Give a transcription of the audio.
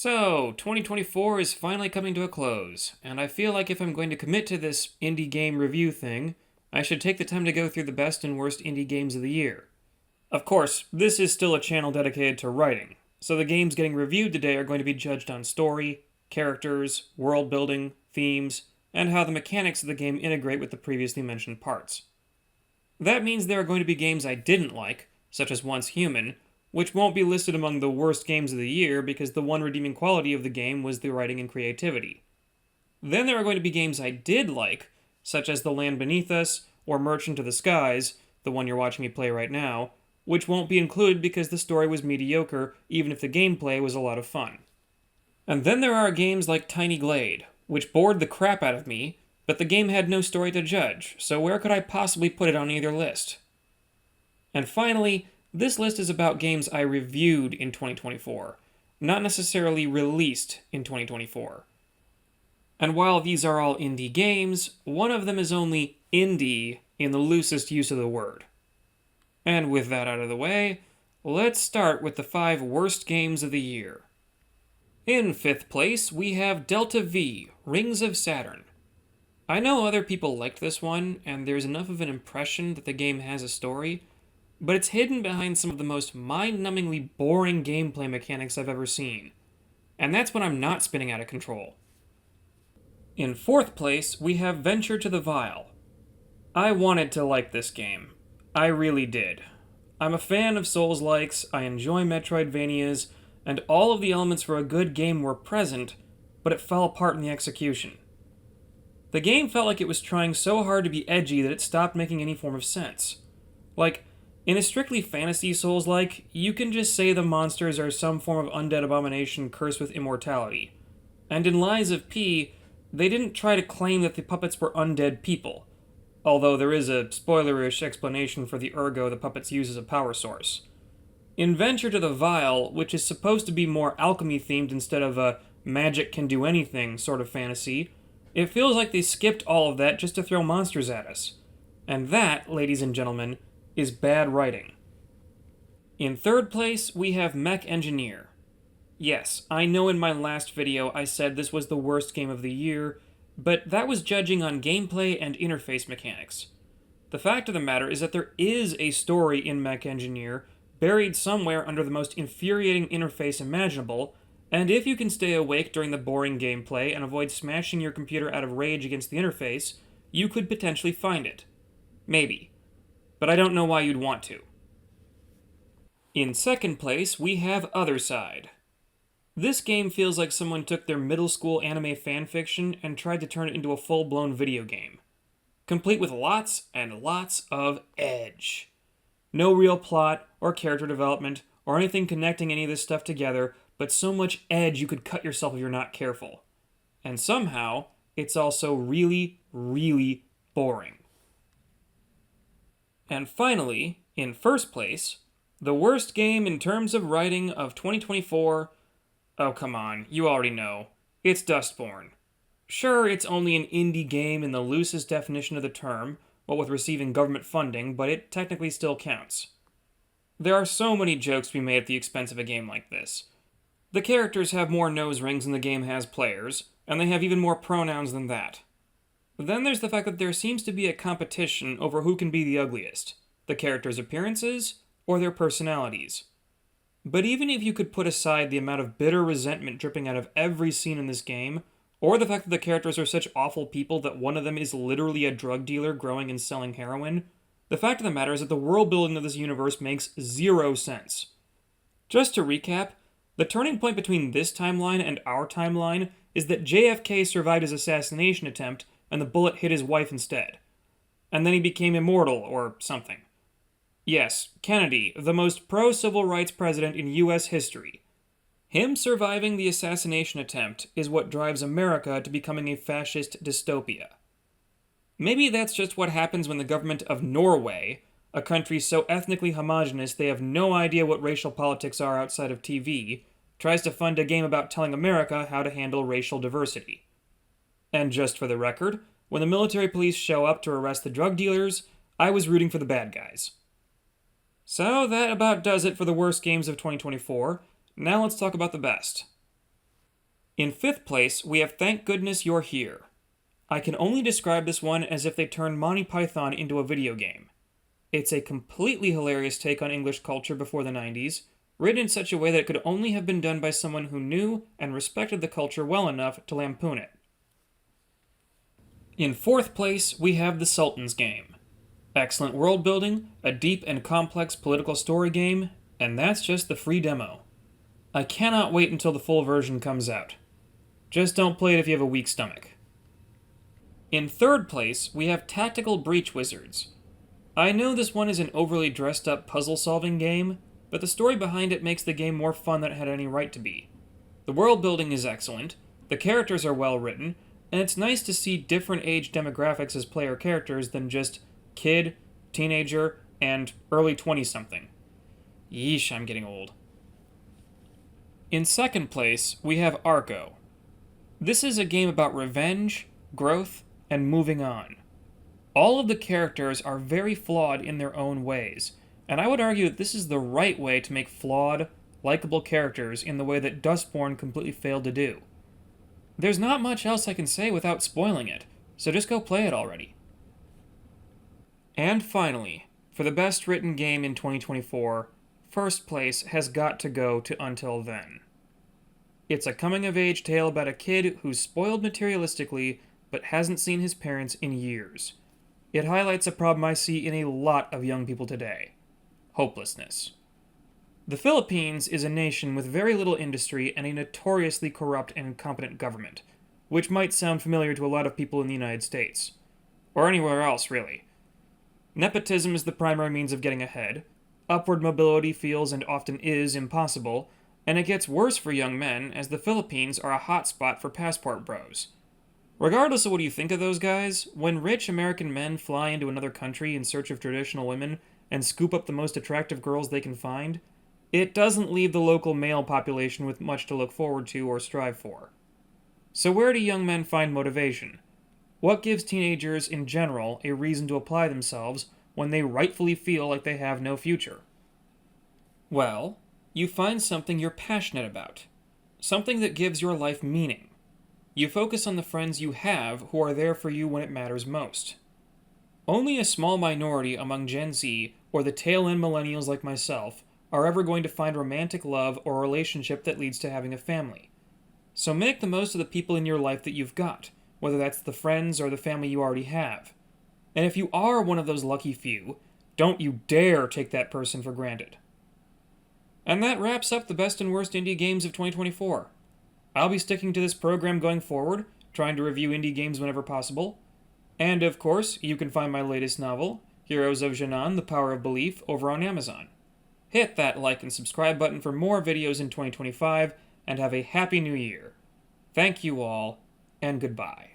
So, 2024 is finally coming to a close, and I feel like if I'm going to commit to this indie game review thing, I should take the time to go through the best and worst indie games of the year. Of course, this is still a channel dedicated to writing, so the games getting reviewed today are going to be judged on story, characters, world building, themes, and how the mechanics of the game integrate with the previously mentioned parts. That means there are going to be games I didn't like, such as Once Human, which won't be listed among the worst games of the year because the one redeeming quality of the game was the writing and creativity. Then there are going to be games I did like, such as The Land Beneath Us or Merchant of the Skies, the one you're watching me play right now, which won't be included because the story was mediocre even if the gameplay was a lot of fun. And then there are games like Tiny Glade, which bored the crap out of me, but the game had no story to judge, so where could I possibly put it on either list? And finally, this list is about games I reviewed in 2024, not necessarily released in 2024. And while these are all indie games, one of them is only indie in the loosest use of the word. And with that out of the way, let's start with the 5 worst games of the year. In 5th place, we have Delta V, Rings of Saturn. I know other people liked this one, and there's enough of an impression that the game has a story, but it's hidden behind some of the most mind-numbingly boring gameplay mechanics I've ever seen. And that's when I'm not spinning out of control. In 4th place, we have Venture to the Vile. I wanted to like this game. I really did. I'm a fan of Souls-likes, I enjoy Metroidvanias, and all of the elements for a good game were present, but it fell apart in the execution. The game felt like it was trying so hard to be edgy that it stopped making any form of sense. Like, in a strictly fantasy Souls-like, you can just say the monsters are some form of undead abomination cursed with immortality. And in Lies of P, they didn't try to claim that the puppets were undead people, although there is a spoilerish explanation for the ergo the puppets use as a power source. In Venture to the Vile, which is supposed to be more alchemy-themed instead of a magic can do anything sort of fantasy, it feels like they skipped all of that just to throw monsters at us. And that, ladies and gentlemen, is bad writing. In 3rd place, we have Mech Engineer. Yes, I know in my last video I said this was the worst game of the year, but that was judging on gameplay and interface mechanics. The fact of the matter is that there is a story in Mech Engineer buried somewhere under the most infuriating interface imaginable, and if you can stay awake during the boring gameplay and avoid smashing your computer out of rage against the interface, you could potentially find it. Maybe. But I don't know why you'd want to. In 2nd place, we have Otherside. This game feels like someone took their middle school anime fanfiction and tried to turn it into a full-blown video game. Complete with lots and lots of edge. No real plot or character development or anything connecting any of this stuff together, but so much edge you could cut yourself if you're not careful. And somehow, it's also really, really boring. And finally, in 1st place, the worst game in terms of writing of 2024... Oh, come on, you already know. It's Dustborn. Sure, it's only an indie game in the loosest definition of the term, what with receiving government funding, but it technically still counts. There are so many jokes to be made at the expense of a game like this. The characters have more nose rings than the game has players, and they have even more pronouns than that. Then there's the fact that there seems to be a competition over who can be the ugliest, the characters' appearances or their personalities. But even if you could put aside the amount of bitter resentment dripping out of every scene in this game, or the fact that the characters are such awful people that one of them is literally a drug dealer growing and selling heroin, the fact of the matter is that the world building of this universe makes zero sense. Just to recap, the turning point between this timeline and our timeline is that JFK survived his assassination attempt and the bullet hit his wife instead. And then he became immortal, or something. Yes, Kennedy, the most pro-civil rights president in US history. Him surviving the assassination attempt is what drives America to becoming a fascist dystopia. Maybe that's just what happens when the government of Norway, a country so ethnically homogenous they have no idea what racial politics are outside of TV, tries to fund a game about telling America how to handle racial diversity. And just for the record, when the military police show up to arrest the drug dealers, I was rooting for the bad guys. So that about does it for the worst games of 2024. Now let's talk about the best. In 5th place, we have Thank Goodness You're Here. I can only describe this one as if they turned Monty Python into a video game. It's a completely hilarious take on English culture before the 90s, written in such a way that it could only have been done by someone who knew and respected the culture well enough to lampoon it. In 4th place, we have The Sultan's Game. Excellent world building, a deep and complex political story game, and that's just the free demo. I cannot wait until the full version comes out. Just don't play it if you have a weak stomach. In 3rd place, we have Tactical Breach Wizards. I know this one is an overly dressed up puzzle-solving game, but the story behind it makes the game more fun than it had any right to be. The world building is excellent, the characters are well written, and it's nice to see different age demographics as player characters than just kid, teenager, and early 20-something. Yeesh, I'm getting old. In 2nd place, we have Arco. This is a game about revenge, growth, and moving on. All of the characters are very flawed in their own ways, and I would argue that this is the right way to make flawed, likable characters in the way that Dustborn completely failed to do. There's not much else I can say without spoiling it, so just go play it already. And finally, for the best written game in 2024, 1st place has got to go to Until Then. It's a coming-of-age tale about a kid who's spoiled materialistically but hasn't seen his parents in years. It highlights a problem I see in a lot of young people today: hopelessness. The Philippines is a nation with very little industry and a notoriously corrupt and incompetent government, which might sound familiar to a lot of people in the United States. Or anywhere else, really. Nepotism is the primary means of getting ahead, upward mobility feels and often is impossible, and it gets worse for young men as the Philippines are a hotspot for passport bros. Regardless of what you think of those guys, when rich American men fly into another country in search of traditional women and scoop up the most attractive girls they can find, it doesn't leave the local male population with much to look forward to or strive for. So where do young men find motivation? What gives teenagers in general a reason to apply themselves when they rightfully feel like they have no future? Well, you find something you're passionate about. Something that gives your life meaning. You focus on the friends you have who are there for you when it matters most. Only a small minority among Gen Z or the tail-end millennials like myself are ever going to find romantic love or a relationship that leads to having a family. So make the most of the people in your life that you've got, whether that's the friends or the family you already have. And if you are one of those lucky few, don't you dare take that person for granted. And that wraps up the best and worst indie games of 2024. I'll be sticking to this program going forward, trying to review indie games whenever possible. And of course, you can find my latest novel, Heroes of Janan: The Power of Belief, over on Amazon. Hit that like and subscribe button for more videos in 2025, and have a happy new year. Thank you all, and goodbye.